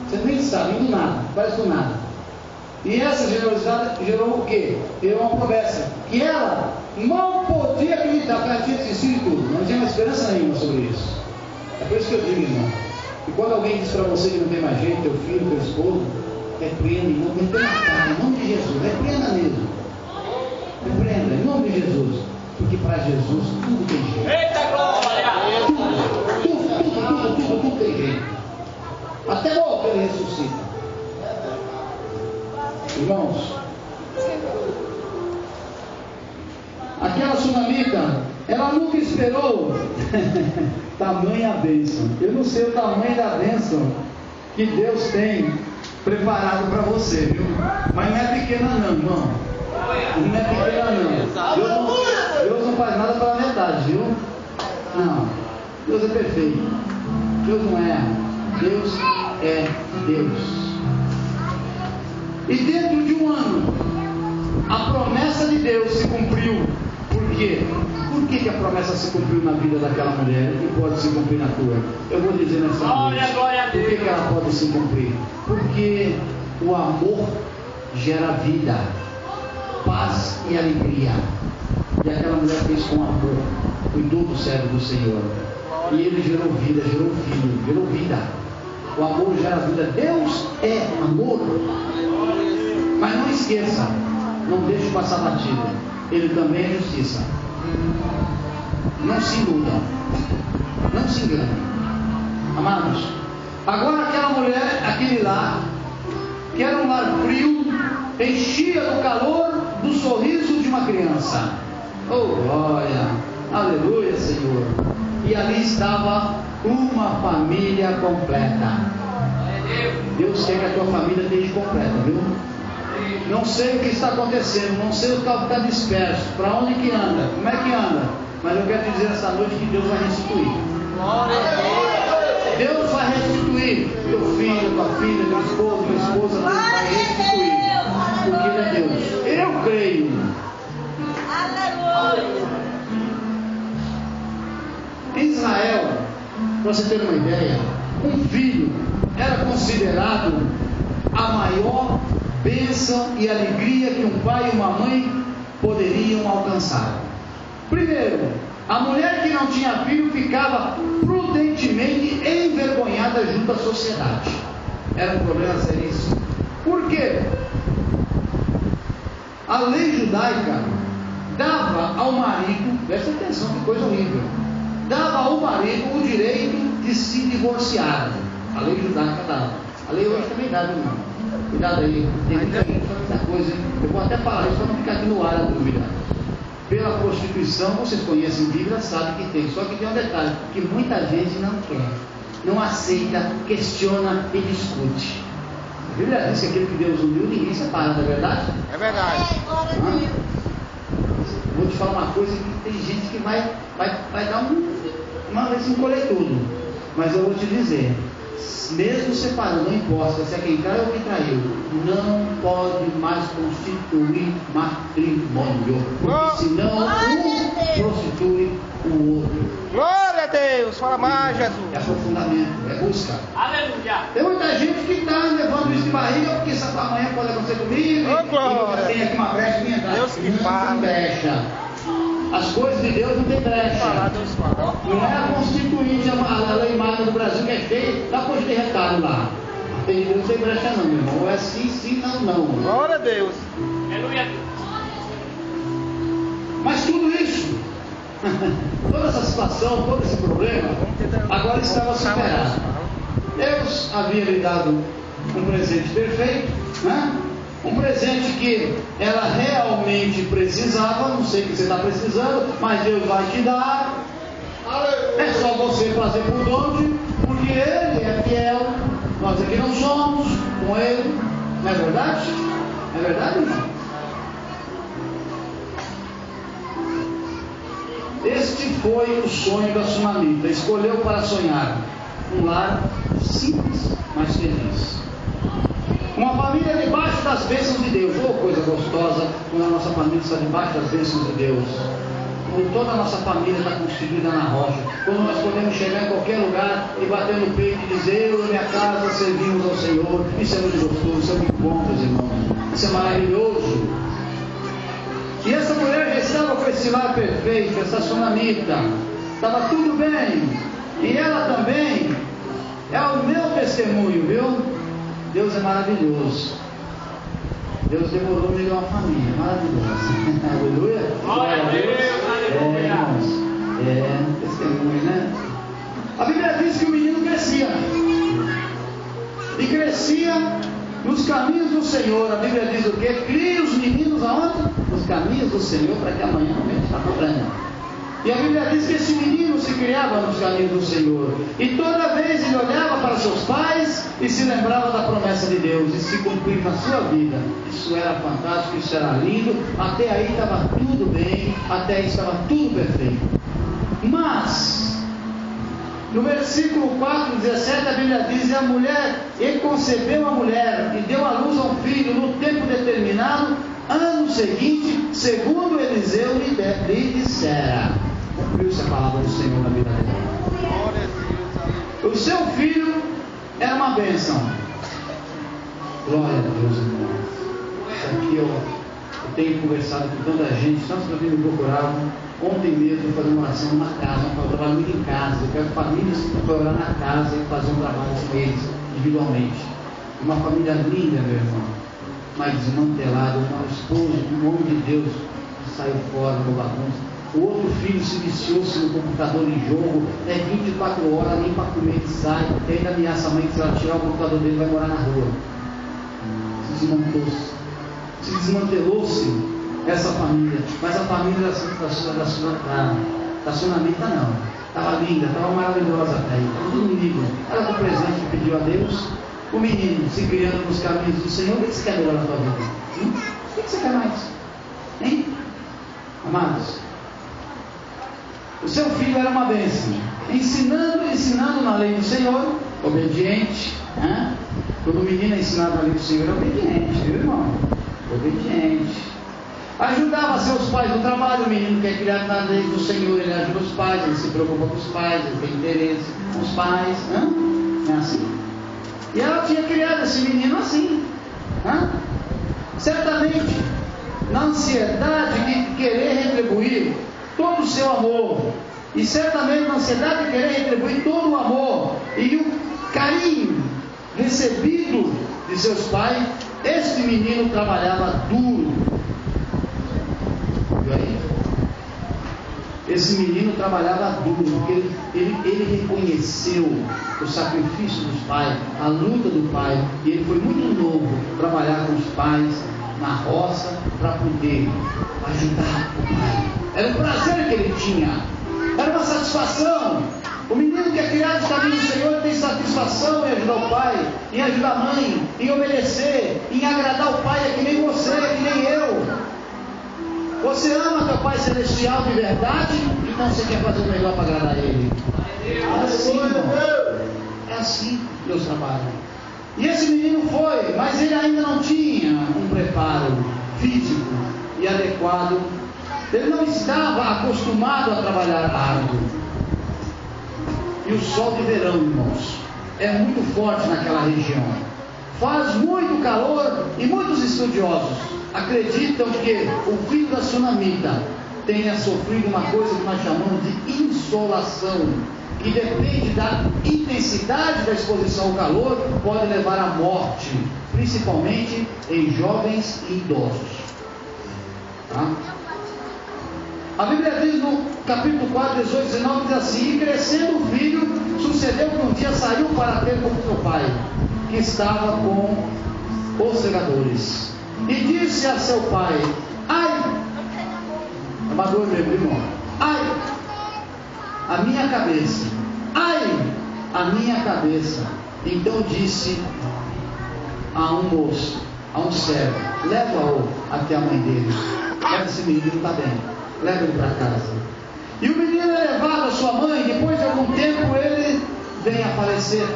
Você nem sabe, do nada, parece do nada. E essa generosidade gerou o quê? Gerou uma promessa que ela não podia acreditar, porque ela tinha desistido de tudo, não tinha mais esperança nenhuma sobre isso. É por isso que eu digo, irmão, que quando alguém diz para você que não tem mais jeito, teu filho, teu esposo, repreenda, não tem na cara, em nome de Jesus, repreenda mesmo. Repreenda, em nome de Jesus, porque para Jesus tudo tem jeito. Eita glória! Tudo tem jeito. Até morrer ele ressuscita. Irmãos, aquela sunamita, ela nunca esperou tamanha bênção. Eu não sei o tamanho da bênção que Deus tem preparado para você, viu? Mas não é pequena não, irmão. Não é pequena não. Deus não faz nada pela metade, viu? Não. Deus é perfeito. Deus não erra. Deus é Deus. E dentro de um ano, a promessa de Deus se cumpriu. Por quê? Por que a promessa se cumpriu na vida daquela mulher e pode se cumprir na tua? Eu vou dizer nessa noite. Por que ela pode se cumprir? Porque o amor gera vida, paz e alegria. E aquela mulher fez com amor, cuidou do servo do Senhor. E ele gerou vida, gerou filho, gerou vida. O amor gera vida. Deus é amor. Mas não esqueça, não deixe passar batido. Ele também é justiça. Não se iludam, não se enganem. Amados, agora aquela mulher, aquele lar, que era um lar frio, enchia do calor do sorriso de uma criança. Oh glória, aleluia Senhor. E ali estava uma família completa. Deus quer que a tua família esteja completa, viu? Não sei o que está acontecendo, não sei o que está disperso, para onde que anda, como é que anda, mas eu quero te dizer esta noite que Deus vai restituir. Deus vai restituir teu filho, tua filha, teu esposo, tua esposa, Deus vai restituir, porque Ele é Deus. Eu creio. Em Israel, para você ter uma ideia, um filho era considerado a maior bênção e alegria que um pai e uma mãe poderiam alcançar. Primeiro, a mulher que não tinha filho ficava prudentemente envergonhada junto à sociedade. Era um problema seríssimo. Por quê? A lei judaica dava ao marido, presta atenção que coisa horrível, dava ao marido o direito de se divorciar. A lei judaica dava. A lei hoje também dá, irmão. Cuidado aí, tem muita gente falando muita coisa, hein? Eu vou até falar isso para não ficar aqui no ar a dúvida. Pela prostituição, vocês conhecem Bíblia, sabem que tem. Só que tem um detalhe, que muitas vezes não quer, não aceita, questiona e discute. A Bíblia diz que aquele que Deus uniu, ninguém separa, não é verdade? É verdade. Vou te falar uma coisa que tem gente que vai dar uma vez um colhetudo. Mas eu vou te dizer, mesmo separando, não importa se é quem trai ou quem traiu, não pode mais constituir matrimônio, porque senão um prostitui o outro. Glória a Deus, fala mais, Jesus. É aprofundamento, é busca. Aleluia! Tem muita gente que está levando isso de barriga, porque isso amanhã pode acontecer comigo, e tem aqui uma brecha minha entrar. Deus que não fala. tem brecha. As coisas de Deus não tem brecha. Não é a constituinte, a lei magna do Brasil que é feia, dá coisa de recado lá. Tem Deus não tem brecha não, meu irmão. Ou é sim, sim, não, não. Glória a Deus. Aleluia! Mas tudo isso, toda essa situação, todo esse problema, agora estava superado. Deus havia lhe dado um presente perfeito, né? Um presente que ela realmente precisava. Não sei o que você está precisando, mas Deus vai te dar. É só você fazer por onde, porque Ele é fiel. Nós aqui não somos com Ele. Não é verdade? É verdade, irmão? Este foi o sonho da sunamita. Escolheu para sonhar um lar simples, mas feliz. Uma família debaixo das bênçãos de Deus. Oh, coisa gostosa quando a nossa família está debaixo das bênçãos de Deus. Quando toda a nossa família está constituída na rocha. Quando nós podemos chegar em qualquer lugar e bater no peito e dizer: eu e minha casa servimos ao Senhor. Isso é muito gostoso, isso é muito bom, meus irmãos. Isso é maravilhoso. E essa mulher já estava com esse lar perfeito, essa sunamita. Estava tudo bem. E ela também é o meu testemunho, viu? Deus é maravilhoso. Deus demorou a me dar uma família maravilhosa. Aleluia. Glória a Deus, aleluia. Testemunho, né? A Bíblia diz que o menino crescia. E crescia nos caminhos do Senhor. A Bíblia diz o quê? Cria os meninos aonde? Nos caminhos do Senhor, para que amanhã não está cobrando. E a Bíblia diz que esse menino se criava nos caminhos do Senhor. E toda vez ele olhava para seus pais e se lembrava da promessa de Deus. E se cumprir na sua vida. Isso era fantástico, isso era lindo. Até aí estava tudo bem. Até aí estava tudo perfeito. Mas, no versículo 4:17, a Bíblia diz: e a mulher, ele concebeu a mulher e deu à luz a um filho no tempo determinado, ano seguinte, segundo Eliseu lhe dissera. Cumpriu-se a palavra do Senhor na vida dele. O seu filho era uma bênção. Glória a Deus, irmãos. Isso aqui, eu tenho conversado com tanta gente, tantos que me procuraram. Ontem mesmo, fazer uma oração numa casa, eu trabalho muito em casa. Eu quero famílias para orar na casa e fazer um trabalho com eles, individualmente. Uma família linda, meu irmão, mas desmantelada. Um esposo, um homem de Deus, que saiu fora no bagunça. O outro filho se viciou-se no computador em jogo, 24 horas, nem para comer ele sai, e ainda ameaça a mãe que se ela tirar o computador dele vai morar na rua. Se desmantelou-se essa família, mas a família da sunamita não. Estava linda, estava maravilhosa até aí, estava tudo lindo. Ela com o presente que pediu a Deus, o menino se criando nos caminhos do Senhor. O que você quer melhor na tua vida? O que você quer mais? Hein? Amados, o seu filho era uma bênção, ensinando na lei do Senhor, obediente, né? Todo menino é ensinado na lei do Senhor é obediente, viu, irmão? Obediente. Ajudava seus pais no trabalho. O menino que é criado na lei do Senhor, ele ajuda os pais, ele se preocupa com os pais, ele tem interesse com os pais, né? É assim. E ela tinha criado esse menino assim, né? Certamente na ansiedade de querer retribuir todo o seu amor, e certamente na ansiedade de querer retribuir todo o amor e o carinho recebido de seus pais, este menino trabalhava duro. E aí, esse menino trabalhava duro, porque ele reconheceu o sacrifício dos pais, a luta do pai, e ele foi muito novo trabalhar com os pais na roça para poder ajudar o pai. Era um prazer que ele tinha, era uma satisfação. O menino que é criado no caminho do Senhor tem satisfação em ajudar o pai, em ajudar a mãe, em obedecer, em agradar o pai. É que nem você, é que nem eu. Você ama teu Pai Celestial de verdade, então você quer fazer o melhor para agradar Ele. É assim, irmão. É assim que Deus trabalha. E esse menino foi, mas ele ainda não tinha um preparo físico e adequado. Ele não estava acostumado a trabalhar árduo. E o sol de verão, irmãos, é muito forte naquela região. Faz muito calor e muitos estudiosos acreditam que o filho da sunamita tenha sofrido uma coisa que nós chamamos de insolação, que depende da intensidade da exposição ao calor, pode levar à morte, principalmente em jovens e idosos. Tá? A Bíblia diz no capítulo 4, 18, 19, diz assim: e crescendo o filho, sucedeu que um dia saiu para ter com seu pai, que estava com os segadores, e disse a seu pai: ai, amador mesmo, irmão, ai, a minha cabeça, ai, a minha cabeça. Então disse a um moço, a um servo: leva-o até a mãe dele. Esse menino está bem, leva ele para casa. E o menino é levado à sua mãe. Depois de algum tempo ele vem a falecer.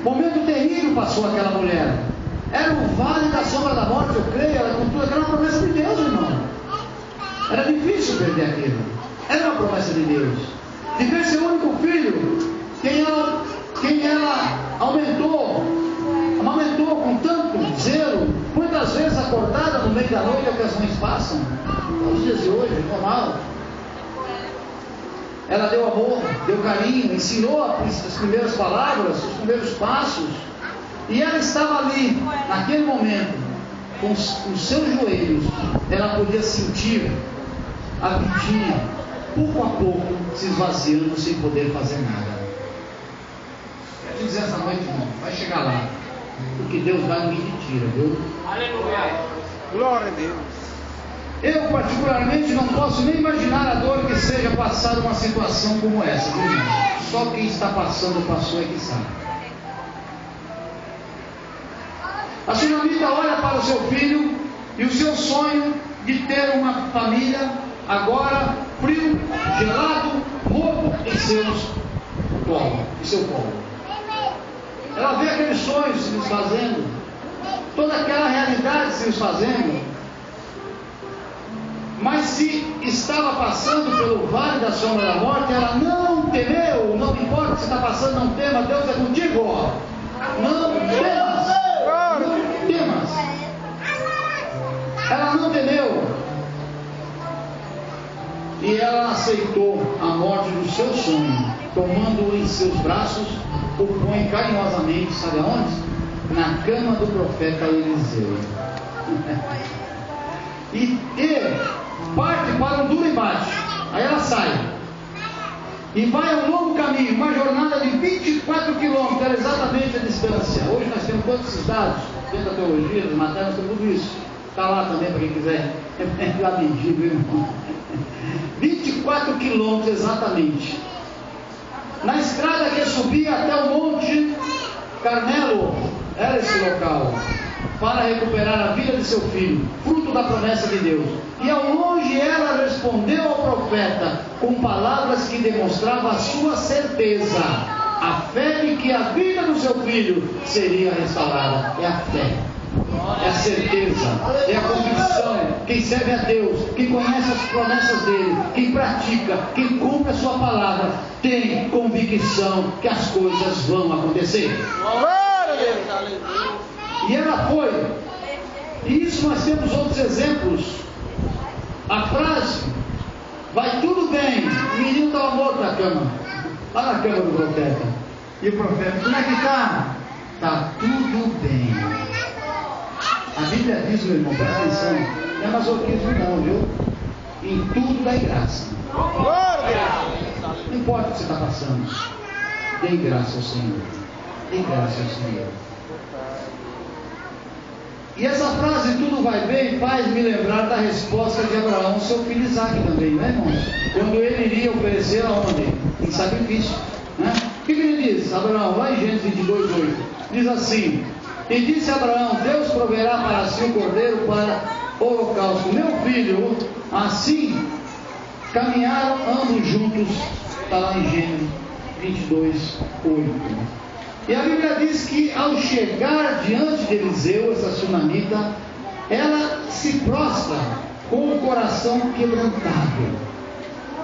Momento terrível passou aquela mulher. Era o vale da sombra da morte, eu creio. Ela com tudo aquela promessa de Deus, irmão. Era difícil perder aquilo. Era uma promessa de Deus. De ver seu único filho, quem ela amamentou com tanto zelo, muitas vezes acordada no meio da noite, é o que as mães passam. Nos dias de hoje, normal. Ela deu amor, deu carinho, ensinou as primeiras palavras, os primeiros passos. E ela estava ali, naquele momento, com os seus joelhos. Ela podia sentir a vidinha, pouco a pouco, se esvaziando, sem poder fazer nada. Quero te dizer essa noite, irmão, vai chegar lá. O que Deus dá, ninguém te tira, viu? Aleluia. Glória a Deus. Eu, particularmente, não posso nem imaginar a dor que seja passar uma situação como essa, viu, irmão? Só quem está passando, passou é que sabe. A sunamita olha para o seu filho e o seu sonho de ter uma família, agora frio, gelado, morto em seu colo. Ela vê aqueles sonhos se desfazendo, toda aquela realidade se desfazendo. Mas se estava passando pelo vale da sombra da morte, ela não temeu. Não importa o que está passando, não tema, Deus é contigo, ó. Não temas, não temas. Ela não temeu. E ela aceitou a morte do seu sonho, tomando-o em seus braços, o põe carinhosamente, sabe aonde? Na cama do profeta Eliseu. E parte para um duro embate. Aí ela sai e vai a um longo caminho, uma jornada de 24 quilômetros, era exatamente a distância. Hoje nós temos todos esses dados, dentro da teologia, das matérias, tudo isso. Está lá também para quem quiser lá medir, viu, irmão? 24 quilômetros exatamente. Na estrada que subia até o Monte Carmelo, era esse local, para recuperar a vida de seu filho, fruto da promessa de Deus. E ao longe ela respondeu ao profeta com palavras que demonstravam a sua certeza, a fé de que a vida do seu filho seria restaurada. É a fé, é a certeza, é a convicção. Quem serve a Deus, quem conhece as promessas dele, quem pratica, quem cumpre a sua palavra, tem convicção que as coisas vão acontecer. E ela foi. E isso nós temos outros exemplos. A frase, vai tudo bem, o menino estava morto na cama, lá na cama do profeta. E o profeta, como é que está? Está tudo bem. A Bíblia diz, meu irmão, presta atenção, não é masoquismo não, viu? Em tudo dá graça. Não importa o que você está passando, dê graça ao Senhor. Dê graça ao Senhor. E essa frase, tudo vai bem, faz me lembrar da resposta de Abraão ao seu filho Isaac também, não é, irmãos? Quando ele iria oferecer aonde? Em sacrifício, né? O que ele diz, Abraão, lá em Gênesis 22:8, diz assim: e disse Abraão, Deus proverá para si um cordeiro para o holocausto, meu filho. Assim caminharam ambos juntos, está lá em Gênesis 22:8. E a Bíblia diz que ao chegar diante de Eliseu, essa sunamita, ela se prostra com o coração quebrantado.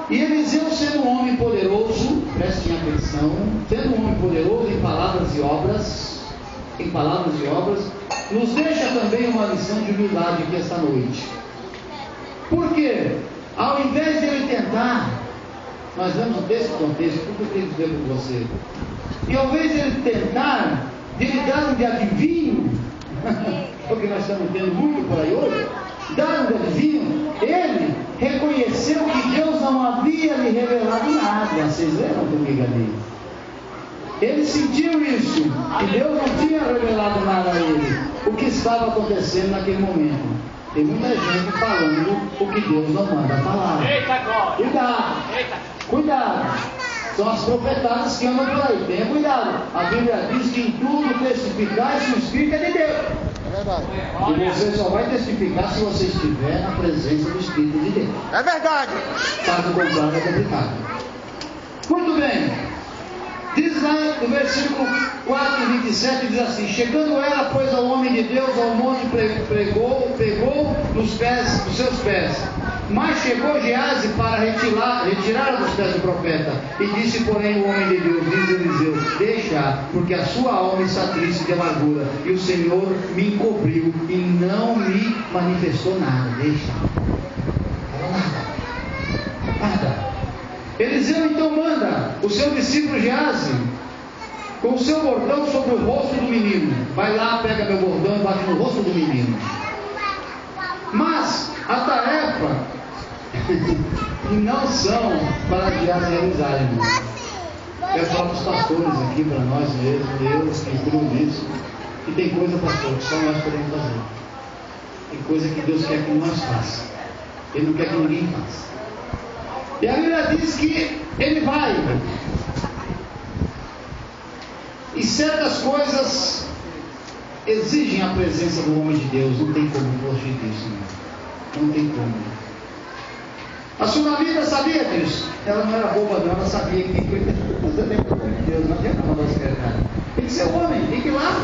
E Eliseu, sendo um homem poderoso, prestem atenção, sendo um homem poderoso em palavras e obras, nos deixa também uma lição de humildade aqui esta noite. Porque, ao invés de ele tentar, nós vemos desse contexto, tudo que eu queria dizer para você. E ao invés de ele tentar, de ele dar um de adivinho, porque nós estamos tendo muito por aí hoje, dar um de adivinho, ele reconheceu que Deus não havia lhe revelado nada. Vocês lembram comigo ali? Ele sentiu isso, que Deus não tinha revelado nada a ele, o que estava acontecendo naquele momento. Tem muita gente falando o que Deus não manda falar. Cuidado. São as profetadas que andam por aí. Tenha cuidado. A Bíblia diz que em tudo testificais que o Espírito é de Deus. verdade. E você só vai testificar se você estiver na presença do Espírito de Deus. É verdade. Caso contrário, é complicado. Muito bem. Diz lá no versículo 4, 27, diz assim: chegando ela, pois, ao homem de Deus, ao monte, pegou nos seus pés. Mas chegou Geazi para retirar dos pés do profeta. E disse, porém, o homem de Deus, diz Eliseu: deixa, porque a sua alma está triste de amargura, e o Senhor me encobriu e não me manifestou nada. Deixa. Nada. Eliseu então manda o seu discípulo Geazi com o seu bordão sobre o rosto do menino. Vai lá, pega meu bordão e bate no rosto do menino. Mas a tarefa não são para Geazi realizar, irmão. Eu falo para os pastores aqui, para nós mesmos, Deus, que cuidam disso, que tem coisa, pastor, que só nós podemos fazer. Tem coisa que Deus quer que nós façamos. Ele não quer que ninguém faça. E a Bíblia diz que ele vai. E certas coisas exigem a presença do homem de Deus. Não tem como fugir disso. Não tem como. A Sunamita sabia disso. Ela não era boba, não. Ela sabia que não tem como. Deus não tem como fazer secretário. Tem que ser homem, tem que ir lá.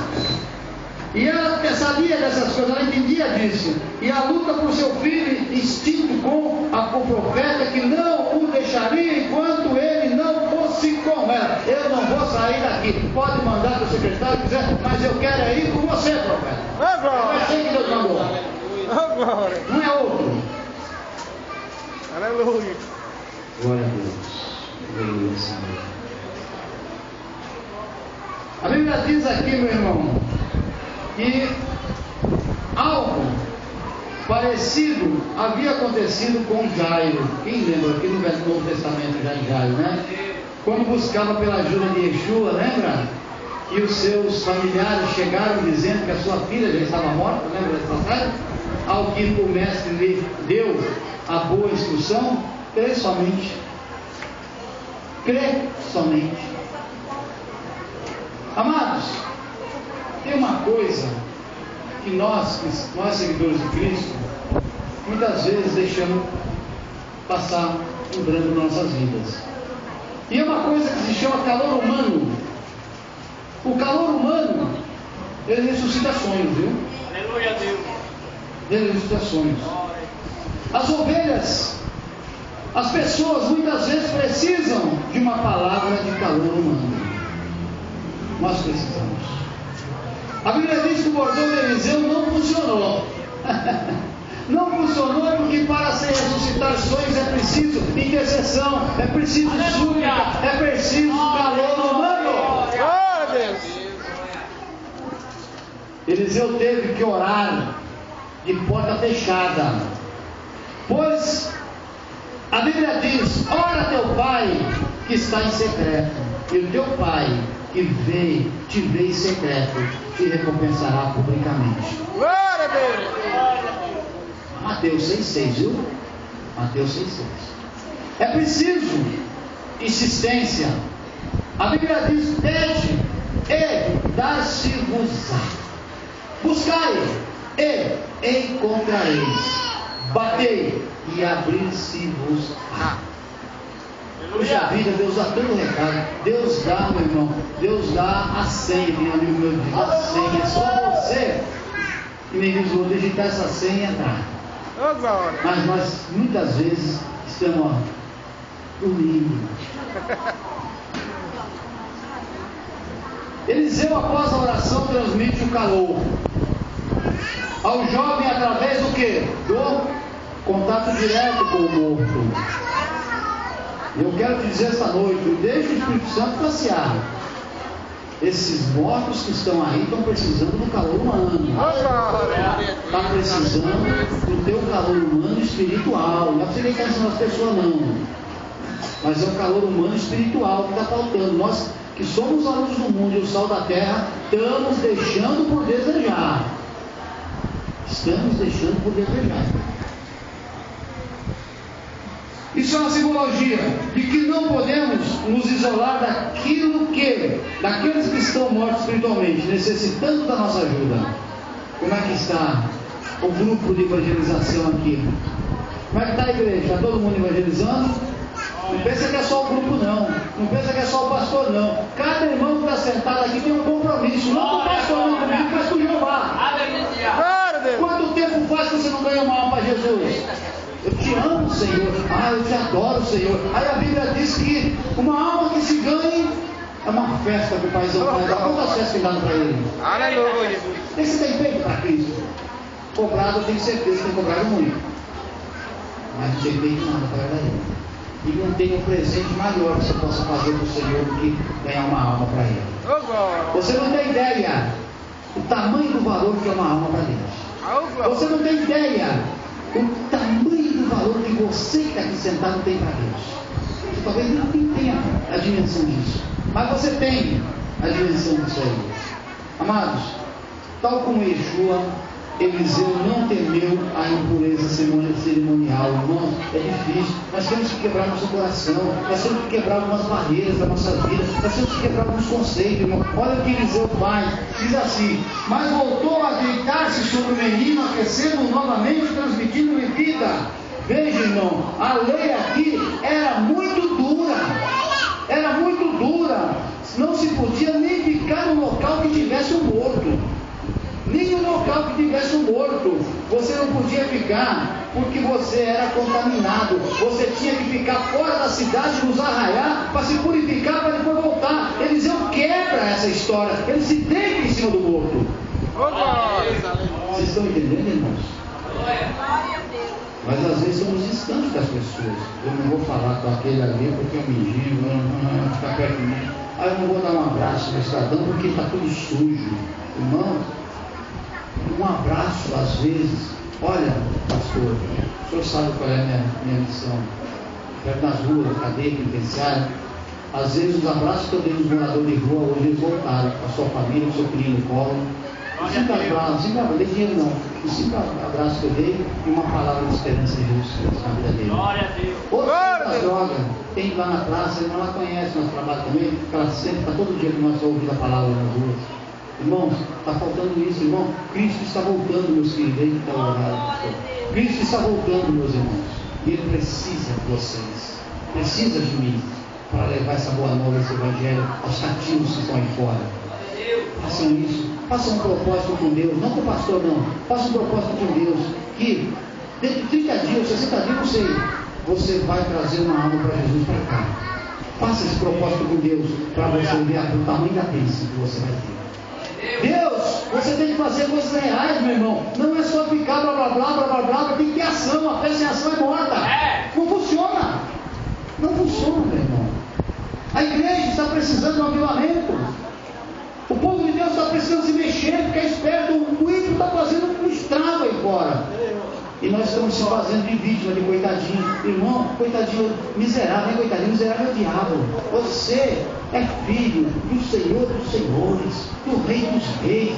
E ela sabia dessas coisas, ela entendia disso. E a luta por seu filho, instinto com o profeta, que não o deixaria enquanto ele não fosse com ela. Eu não vou sair daqui. Pode mandar para o secretário que quiser, mas eu quero ir com você, profeta. É assim que Deus mandou. Não é outro. Aleluia. Glória a Deus. Aleluia, Senhor. A Bíblia diz aqui, meu irmão, que algo parecido havia acontecido com Jairo. Quem lembra aqui no Novo Testamento já de Jairo, né? Quando buscava pela ajuda de Yeshua, lembra? E os seus familiares chegaram dizendo que a sua filha já estava morta, lembra dessa passagem? Ao que o mestre lhe deu a boa instrução: crê somente. Crê somente. Amados, tem uma coisa que nós seguidores de Cristo, muitas vezes deixamos passar em branco nas nossas vidas. E é uma coisa que se chama calor humano. O calor humano, ele ressuscita sonhos, viu? Aleluia, Deus. Ele ressuscita sonhos. As ovelhas, as pessoas muitas vezes precisam de uma palavra de calor humano. Nós precisamos. A Bíblia diz que o bordão de Eliseu não funcionou. Não funcionou porque para se ressuscitar sonhos é preciso intercessão, é preciso súplica, é preciso calor humano. Eliseu teve que orar de porta fechada, pois a Bíblia diz: ora teu pai que está em secreto, e o teu pai que te vê em secreto te recompensará publicamente. Glória a Deus. Mateus 6,6, viu? Mateus 6,6. É preciso insistência. A Bíblia diz: pede e dar-se-vos-á. Buscai e encontrareis. Batei e abrir-se-vos-á. Puxa vida, Deus dá todo o recado. Deus dá, meu irmão. Deus dá a senha, meu amigo meu, diz a senha. É só você, que nem diz o outro, digitar essa senha e entrar. Mas nós muitas vezes estamos dormindo. Eliseu, após a oração, transmite o calor ao jovem através do quê? Do contato direto com o morto. Eu quero te dizer esta noite: deixa o Espírito Santo passear. Esses mortos que estão aí estão precisando do calor humano. Está precisando do teu calor humano espiritual. Não é para você deitar em cima das pessoas, não. Mas é o calor humano espiritual que está faltando. Nós que somos a luz do mundo e o sal da terra, estamos deixando por desejar. Estamos deixando por desejar. Isso é uma simbologia de que não podemos nos isolar daqueles que estão mortos espiritualmente, necessitando da nossa ajuda. Como é que está o grupo de evangelização aqui? Como é que está a igreja? Está todo mundo evangelizando? Não pensa que é só o grupo, não. Não pensa que é só o pastor, não. Cada irmão que está sentado aqui tem um compromisso. Não com o pastor, não comigo, mas com o Jeová. Quanto tempo faz que você não ganha uma alma para Jesus? Eu te amo, Senhor. Ah, eu te adoro, Senhor. Aí a Bíblia diz que uma alma que se ganhe é uma festa que o paizão faz. Quantas festas tem dado para ele? Aleluia. Você tem feito para Cristo? Cobrado, eu tenho certeza que tem cobrado muito. Mas não tem feito nada para ele. E não tem um presente maior que você possa fazer para o Senhor do que ganhar uma alma para Ele. Você não tem ideia do tamanho do valor que é uma alma para Deus. Você não tem ideia do tamanho do valor que você que está aqui sentado tem para Deus. Você talvez nem tenha a dimensão disso, mas você tem a dimensão disso aí. Amados, tal como Yeshua, Eliseu não temeu a impureza cerimonial. Irmãos, é difícil. Nós temos que quebrar nosso coração. Nós temos que quebrar algumas barreiras da nossa vida. Nós temos que quebrar alguns conceitos, irmão. Olha o que Eliseu faz. Diz assim: mas voltou a deitar-se sobre o menino, aquecendo novamente, transmitindo-lhe vida. Veja, irmão, a lei aqui era muito dura. Era muito dura. Não se podia nem ficar no local que tivesse um morto. Nem no local que tivesse um morto. Você não podia ficar porque você era contaminado. Você tinha que ficar fora da cidade, nos arraiar, para se purificar, para depois voltar. Eliseu quebra essa história. Ele se deita em cima do morto. Vocês estão entendendo, irmãos? Mas às vezes somos distantes das pessoas. Eu não vou falar com aquele ali porque é um mendigo, não vai ficar perto de mim. Aí eu não vou dar um abraço no estradão porque está tudo sujo. Irmão, um abraço às vezes. Olha, pastor, o senhor sabe qual é a minha missão. Perto das ruas, cadeia penitenciária. Às vezes os abraços que eu dei nos moradores de rua, hoje eles voltaram com a sua família, com o seu filho no colo. Cinco abraços, não dei dinheiro não. Os 5 abraços que eu dei e uma palavra de esperança de Jesus na vida dele. Outros das drogas, tem lá na praça, ela conhece nosso trabalho também, porque ela sempre está todo dia que nós ouvimos a palavra nas ruas. Irmãos, está faltando isso, irmão. Cristo está voltando, meus queridos. Aí está o Cristo está voltando, meus irmãos. E Ele precisa de vocês. Precisa de mim para levar essa boa nova, esse evangelho aos cativos que estão aí fora. Façam isso. Façam um propósito com Deus. Não com o pastor, não. Façam um propósito com Deus. Que dentro de 30 dias, 60 dias, não sei, você vai trazer uma alma para Jesus para cá. Faça esse propósito com Deus para você ver o tamanho da bênção que você vai ter. Deus, você tem que fazer coisas reais, meu irmão. Não é só ficar blá blá blá blá blá blá, tem que ter ação. A fé sem ação é morta. Não funciona. Não funciona, meu irmão. A igreja está precisando de um avivamento. O povo de Deus está precisando se mexer, porque a espera do ímpio está fazendo um estrago aí fora. E nós estamos se fazendo de vítima, de coitadinho. Irmão, coitadinho miserável, nem coitadinho, miserável é o diabo. Você é filho do Senhor dos senhores, do Rei dos reis.